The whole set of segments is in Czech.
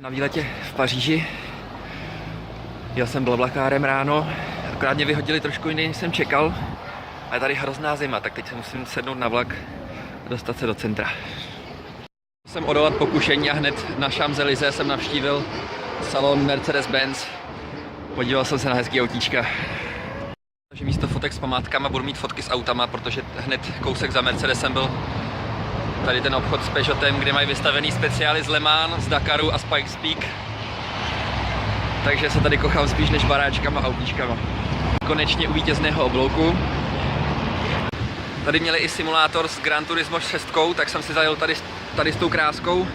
Na výletě v Paříži. Jel jsem blablakárem ráno, akorát mě vyhodili trošku jiný, než jsem čekal. A je tady hrozná zima, tak teď se musím sednout na vlak a dostat se do centra. Jsem odolat pokušení a hned na Champs-Élysées jsem navštívil salon Mercedes-Benz. Podíval jsem se na hezký autíčka. Takže místo fotek s památkama budu mít fotky s autama, protože hned kousek za Mercedesem byl tady ten obchod s Peugeotem, kde mají vystavený speciály z Le Mans, z Dakaru a z Pikes Peak. Takže se tady kochám spíš než baráčkama a autíčkama. Konečně u vítězného oblouku. Tady měli i simulátor s Gran Turismo 6, tak jsem si zajel tady s tou kráskou.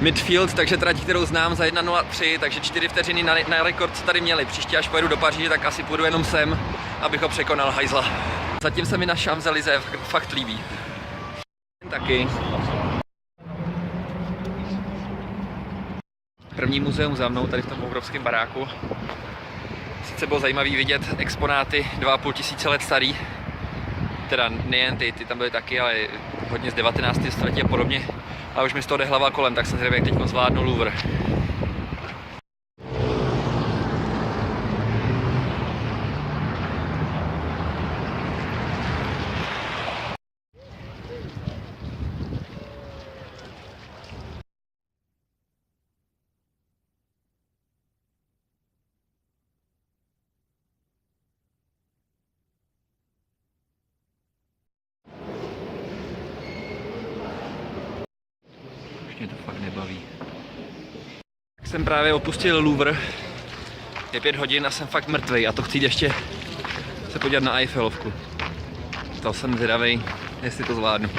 Midfield, takže trať, kterou znám za 1.03, takže 4 vteřiny na rekord, co tady měli. Příště, až pojedu do Paříže, tak asi půjdu jenom sem, abych ho překonal, hajzla. Zatím se mi na Champs-Élysées fakt líbí. Taky. První muzeum za mnou, tady v tom obrovském baráku. Sice bylo zajímavé vidět exponáty 2500 let starý. Teda nejen ty tam byly taky, ale hodně z 19. století a podobně. A už mi z toho jde hlava kolem, tak jsem zvědavý, jak teď zvládnu Louvre. Mě to fakt nebaví. Tak jsem právě opustil Louvre. Je 5 hodin a jsem fakt mrtvej a to chci ještě se podívat na Eiffelovku. To jsem zvědavej, jestli to zvládnu.